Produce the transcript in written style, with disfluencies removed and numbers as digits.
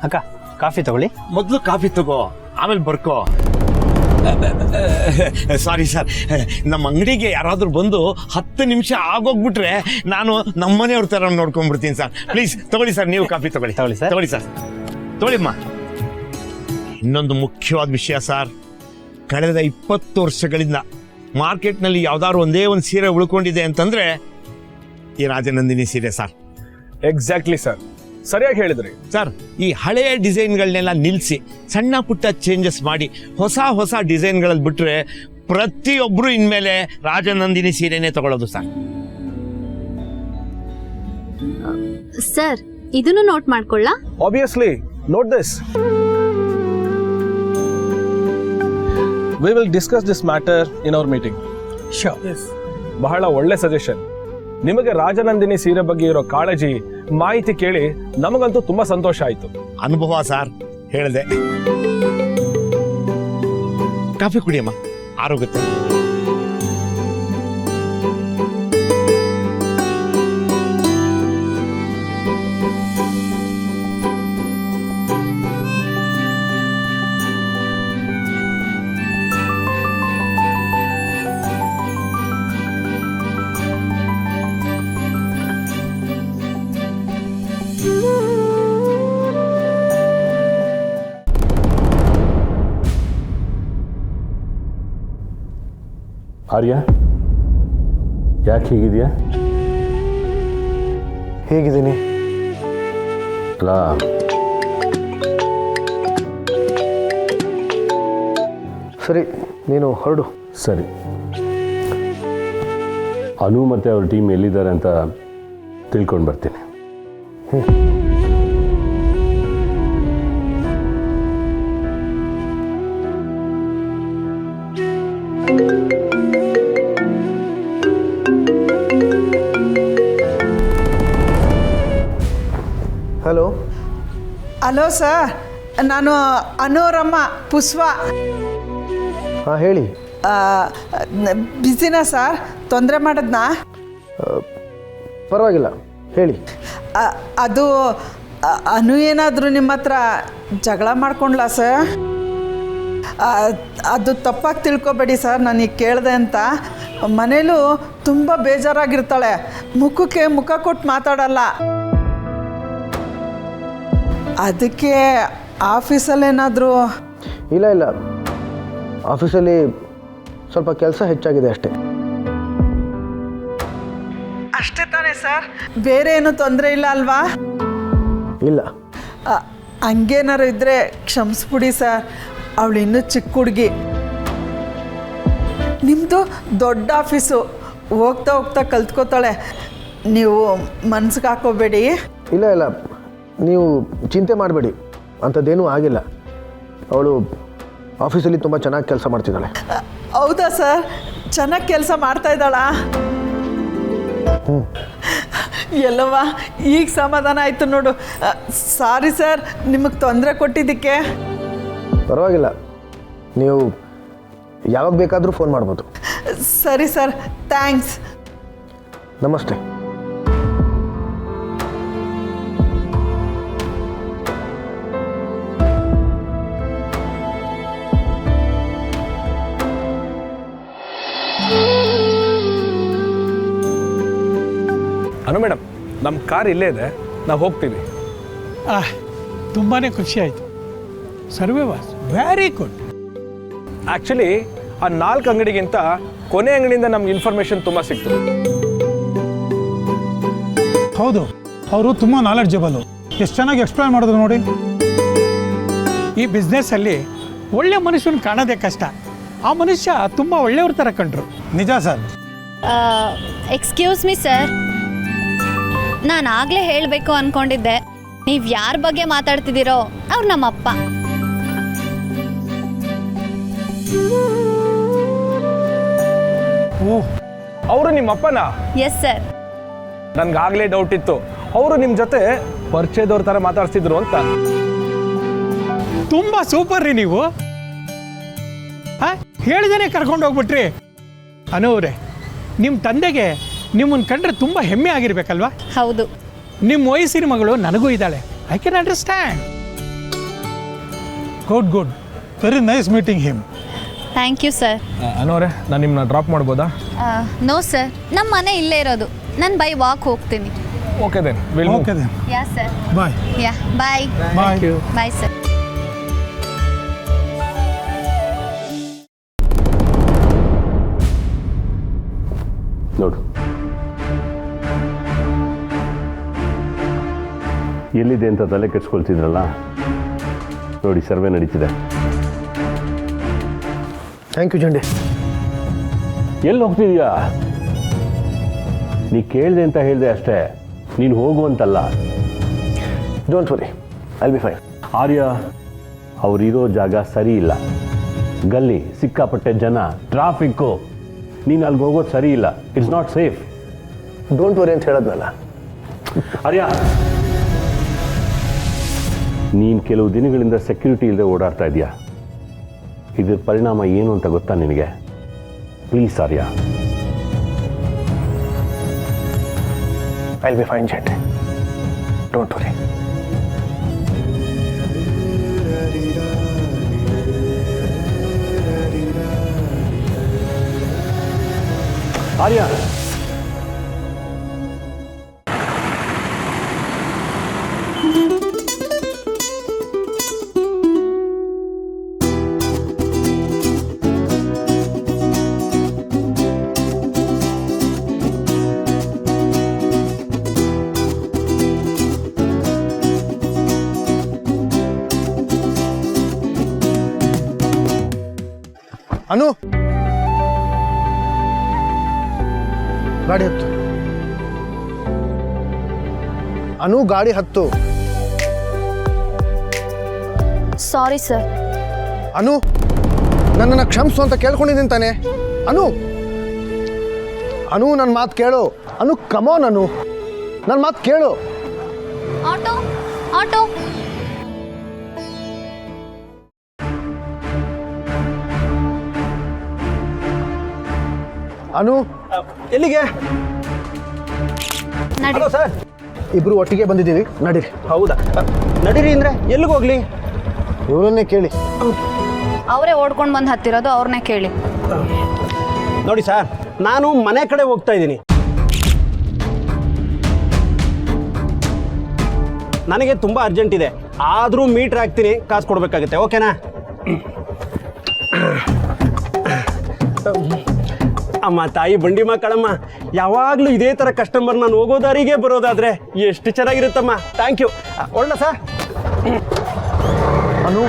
ಅಕ್ಕ ಕಾಫಿ ತಗೊಳ್ಳಿ. ಮೊದಲು ಕಾಫಿ ತಗೋ, ಆಮೇಲೆ ಬರ್ಕೋ. ಸಾರಿ ಸರ್, ನಮ್ಮ ಅಂಗಡಿಗೆ ಯಾರಾದ್ರೂ ಬಂದು 10 ನಿಮಿಷ ಆಗೋಗ್ಬಿಟ್ರೆ ನಾನು ನಮ್ಮನೆಯವ್ರ ತರ ನೋಡ್ಕೊಂಡ್ಬಿಡ್ತೀನಿ ಸರ್. ಪ್ಲೀಸ್ ತಗೊಳ್ಳಿ ಸರ್, ನೀವು ಕಾಫಿ ತಗೊಳ್ಳಿ. ತಗೊಳ್ಳಿ ಸರ್. ತಗೊಳ್ಳಿ ಸರ್, ತಗೊಳ್ಳಿಮ್ಮ. ಇನ್ನೊಂದು ಮುಖ್ಯವಾದ ವಿಷಯ ಸರ್, ಕಳೆದ 20 ವರ್ಷಗಳಿಂದ ಮಾರ್ಕೆಟ್ನಲ್ಲಿ ಯಾವ್ದಾದ್ರು ಒಂದೇ ಒಂದು ಸೀರೆ ಉಳ್ಕೊಂಡಿದೆ ಅಂತಂದ್ರೆ ಈ ರಾಜನಂದಿನಿ ಸೀರೆ ಸರ್. ಎಕ್ಸಾಕ್ಟ್ಲಿ ಸರ್, ಸರಿಯಾಗಿ ಹೇಳಿದ್ರಿ ಸರ್. ಈ ಹಳೆಯ ಡಿಸೈನ್ಗಳನ್ನೆಲ್ಲ ನಿಲ್ಲಿಸಿ ಸಣ್ಣ ಪುಟ್ಟ ಚೇಂಜಸ್ ಮಾಡಿ ಹೊಸ ಹೊಸ ಡಿಸೈನ್ಗಳಲ್ಲಿ ಬಿಟ್ರೆ ಪ್ರತಿಯೊಬ್ಬರು ಇನ್ಮೇಲೆ ರಾಜನಂದಿನಿ ಸೀರೆನೇ ತಗೊಳ್ಳೋದು ಸರ್. ಸರ್, ಇದನ್ನು ನೋಟ್ ಮಾಡ್ಕೊಳ್ಳ. Obviously, note this. We will discuss this matter in our meeting. ಬಹಳ ಒಳ್ಳೆ ಸಜೆಷನ್. ನಿಮಗೆ ರಾಜನಂದಿನಿ ಸೀರೆ ಬಗ್ಗೆ ಇರೋ ಕಾಳಜಿ, ಮಾಹಿತಿ ಕೇಳಿ ನಮಗಂತೂ ತುಂಬಾ ಸಂತೋಷ ಆಯ್ತು. ಅನುಭವ ಸರ್, ಹೇಳಿದೆ. ಕಾಫಿ ಕುಡಿಯಮ್ಮ, ಆರೋಗುತ್ತೆ. ಆರ್ಯ, ಯಾಕೆ ಹೀಗಿದೆಯಾ? ಹೇಗಿದ್ದೀನಿ ಅಲ್ಲ, ಸರಿ, ನೀನು ಹೊರಡು. ಸರಿ. ಅನು ಮತ್ತು ಅವ್ರ ಟೀಮ್ ಎಲ್ಲಿದ್ದಾರೆ ಅಂತ ತಿಳ್ಕೊಂಡು ಬರ್ತೀನಿ. ಹಲೋ. ಹಲೋ ಸರ್, ನಾನು ಅನೋರಮ್ಮ ಪುಷ್ಪ. ಹಾಂ, ಹೇಳಿ. ಬ್ಯುಸಿನಾ ಸರ್? ತೊಂದರೆ ಮಾಡಿದ್ನಾ? ಪರವಾಗಿಲ್ಲ, ಹೇಳಿ. ಅದು ಅನು ಏನಾದರೂ ನಿಮ್ಮ ಹತ್ರ ಜಗಳ ಮಾಡ್ಕೊಂಡ್ಲಾ ಸರ್? ಅದು ತಪ್ಪಾಗಿ ತಿಳ್ಕೊಬೇಡಿ ಸರ್, ನನಗೆ ಕೇಳಿದೆ ಅಂತ. ಮನೇಲೂ ತುಂಬ ಬೇಜಾರಾಗಿರ್ತಾಳೆ, ಮುಖಕ್ಕೆ ಮುಖ ಕೊಟ್ಟು ಮಾತಾಡಲ್ಲ. ಅದಕ್ಕೆ ಆಫೀಸಲ್ಲೇನಾದರೂ? ಇಲ್ಲ ಇಲ್ಲ, ಆಫೀಸಲ್ಲಿ ಸ್ವಲ್ಪ ಕೆಲಸ ಹೆಚ್ಚಾಗಿದೆ ಅಷ್ಟೇ. ಅಷ್ಟೇ ತಾನೇ ಸರ್? ಬೇರೆ ಏನೂ ತೊಂದರೆ ಇಲ್ಲ ಅಲ್ವಾ? ಇಲ್ಲ. ಹಂಗೇನಾರು ಇದ್ದರೆ ಕ್ಷಮಿಸ್ಬಿಡಿ ಸರ್, ಅವಳು ಇನ್ನೂ ಚಿಕ್ಕ ಹುಡುಗಿ. ನಿಮ್ಮದು ದೊಡ್ಡ ಆಫೀಸು, ಹೋಗ್ತಾ ಹೋಗ್ತಾ ಕಲ್ತ್ಕೋತಾಳೆ, ನೀವು ಮನ್ಸಿಗೆ ಹಾಕೋಬೇಡಿ. ಇಲ್ಲ ಇಲ್ಲ, ನೀವು ಚಿಂತೆ ಮಾಡಬೇಡಿ, ಅಂಥದ್ದೇನೂ ಆಗಿಲ್ಲ. ಅವಳು ಆಫೀಸಲ್ಲಿ ತುಂಬ ಚೆನ್ನಾಗಿ ಕೆಲಸ ಮಾಡ್ತಿದ್ದಾಳೆ. ಹೌದಾ ಸರ್? ಚೆನ್ನಾಗಿ ಕೆಲಸ ಮಾಡ್ತಾ ಇದ್ದಾಳಾ? ಎಲ್ಲವ್ವ, ಈಗ ಸಮಾಧಾನ ಆಯಿತು ನೋಡು. ಸಾರಿ ಸರ್, ನಿಮಗೆ ತೊಂದರೆ ಕೊಟ್ಟಿದ್ದಕ್ಕೆ. ಪರವಾಗಿಲ್ಲ, ನೀವು ಯಾವಾಗ ಬೇಕಾದರೂ ಫೋನ್ ಮಾಡ್ಬೋದು. ಸರಿ ಸರ್, ಥ್ಯಾಂಕ್ಸ್. ನಮಸ್ತೆ. ಅನು ಮೇಡಮ್, ನಮ್ಮ ಕಾರ್ ಇಲ್ಲೇ ಇದೆ, ನಾವು ಹೋಗ್ತೀವಿ. ತುಂಬಾ ಖುಷಿ ಆಯಿತು. Survey was very good. Actually ಆ 4 ಅಂಗಡಿಗಿಂತ ಕೊನೆ ಅಂಗಡಿಯಿಂದ ನಮ್ಗೆ ಇನ್ಫಾರ್ಮೇಷನ್ ತುಂಬ ಸಿಕ್ತು. ಹೌದು, ಅವರು ತುಂಬ ನಾಲೆಡ್ಜಬಲು. ಎಷ್ಟು ಚೆನ್ನಾಗಿ ಎಕ್ಸ್ಪ್ಲೈನ್ ಮಾಡಿದ್ರು ನೋಡಿ. ಈ ಬಿಸ್ನೆಸ್ಸಲ್ಲಿ ಒಳ್ಳೆ ಮನುಷ್ಯನ ಕಾಣೋದೇ ಕಷ್ಟ. ಆ ಮನುಷ್ಯ ತುಂಬ ಒಳ್ಳೆಯವ್ರ ಥರ ಕಂಡ್ರು. ನಿಜ ಸರ್. ಎಕ್ಸ್ಕ್ಯೂಸ್ ಮಿ ಸರ್, ನಾನು ಆಗಲೇ ಹೇಳಬೇಕು ಅಂದ್ಕೊಂಡಿದ್ದೆ. ನೀವು ಯಾರ ಬಗ್ಗೆ ಮಾತಾಡ್ತಿದ್ದೀರೋ ಅವ್ರು ನಮ್ಮಪ್ಪ. ಓಹ್, ಅವರು ನಿಮ್ಮ ಅಪ್ಪನ? Yes sir. ನನ್ಗಾಗಲೇ ಡೌಟ್ ಇತ್ತು, ಅವರು ನಿಮ್ಮ ಜೊತೆ ಪರಿಚಯದವ್ರ ಥರ ಮಾತಾಡ್ತಿದ್ರು ಅಂತ. ತುಂಬ ಸೂಪರ್ ರೀ ನೀವು. ಹೇಳಿದೇನೆ ಕರ್ಕೊಂಡು ಹೋಗ್ಬಿಟ್ರಿ. ಅನು ಅವರೇ, ನಿಮ್ಮ ತಂದೆಗೆ ನಿಮ್ಮನ್ನು ಕಂಡ್ರೆ ತುಂಬ ಹೆಮ್ಮೆ ಆಗಿರ್ಬೇಕಲ್ವಾ? ಹೌದು. ನಿಮ್ಮ ವಯಸ್ಸಿನ ಮಗಳು ನನಗೂ ಇದ್ದಾಳೆ. I can understand. Good good very nice meeting him. Thank you sir. ಅನೋರೆ ನಾನು ನಿಮ್ಮನ್ನ ಡ್ರಾಪ್ ಮಾಡ್ಬೋದಾ? ನೋ ಸರ್, ನಮ್ಮ ಮನೆ ಇಲ್ಲೇ ಇರೋದು. ನಾನು ಬೈ ವಾಕ್ ಹೋಗ್ತೀನಿ. Okay then will okay then ya sir. Bye. Ya bye. Bye. Bye sir. ನೋಡು, ಎಲ್ಲಿದೆ ಅಂತ ತಲೆ ಕೆಡ್ಸ್ಕೊಳ್ತಿದ್ರಲ್ಲ, ನೋಡಿ ಸರ್ವೆ ನಡೀತಿದೆ. Thank you Chandi. ಎಲ್ಲಿ ಹೋಗ್ತಿದ್ಯಾ? ನೀ ಕೇಳಿದೆ ಅಂತ ಹೇಳಿದೆ ಅಷ್ಟೇ, ನೀನು ಹೋಗುವಂತಲ್ಲ. Don't worry, I will be fine. Arya, ಅವರಿರೋ ಜಾಗ ಸರಿ ಇಲ್ಲ. ಗಲ್ಲಿ ಸಿಕ್ಕಾಪಟ್ಟೆ ಜನ, ಟ್ರಾಫಿಕ್ಕು. ನೀನು ಅಲ್ಲಿಗೆ ಹೋಗೋದು ಸರಿ ಇಲ್ಲ. It's not safe. Don't worry ಅಂತ ಹೇಳದ್ನಲ್ಲ. ಆರ್ಯ, ನೀನು ಕೆಲವು ದಿನಗಳಿಂದ ಸೆಕ್ಯೂರಿಟಿ ಇಲ್ಲದೆ ಓಡಾಡ್ತಾ ಇದೆಯಾ? ಇದ್ರ ಪರಿಣಾಮ ಏನು ಅಂತ ಗೊತ್ತಾ ನಿನಗೆ? Please Arya. I will be fine Chandi, don't worry. Arya, Anu, ಗಾಡಿ ಹತ್ತು. ಅನು, ಗಾಡಿ ಹತ್ತು. Sorry sir. ಅನು, ನನ್ನನ್ನು ಕ್ಷಮಿಸು ಅಂತ ಕೇಳ್ಕೊಂಡಿದ್ದೀನಿ ತಾನೆ. ಅನು, ಅನು ನನ್ನ ಮಾತು ಕೇಳು. ಅನು, ಕಮೋನ್ ಅನು, ನನ್ನ ಮಾತು ಕೇಳು. Auto auto. ಅನು, ಎಲ್ಲಿಗೆ? ನಡಿ. ಸರ್, ಇಬ್ರು ಒಟ್ಟಿಗೆ ಬಂದಿದ್ದೀವಿ, ನಡೀರಿ. ಹೌದಾ? ನಡೀರಿ ಅಂದರೆ ಎಲ್ಲಿಗೆ ಹೋಗ್ಲಿ? ಇವರನ್ನೇ ಕೇಳಿ. ಅವರೇ ಓಡ್ಕೊಂಡು ಬಂದು ಹತ್ತಿರೋದು, ಅವ್ರನ್ನೇ ಕೇಳಿ. ನೋಡಿ ಸರ್, ನಾನು ಮನೆ ಕಡೆ ಹೋಗ್ತಾ ಇದ್ದೀನಿ. ನನಗೆ ತುಂಬ ಅರ್ಜೆಂಟ್ ಇದೆ, ಆದರೂ ಮೀಟ್ರ್ ಹಾಕ್ತೀನಿ, ಕಾಸು ಕೊಡಬೇಕಾಗುತ್ತೆ. ಓಕೆನಾ? ಅಮ್ಮ ತಾಯಿ ಬಂಡಿ ಮಕ್ಕಳಮ್ಮ, ಯಾವಾಗಲೂ ಇದೇ ಥರ ಕಸ್ಟಮರ್ ನಾನು ಹೋಗೋದಾರಿಗೆ ಬರೋದಾದರೆ ಎಷ್ಟು ಚೆನ್ನಾಗಿರುತ್ತಮ್ಮ. Thank you. ಒಳ್ಳೆ ಸರ್. ಅನು,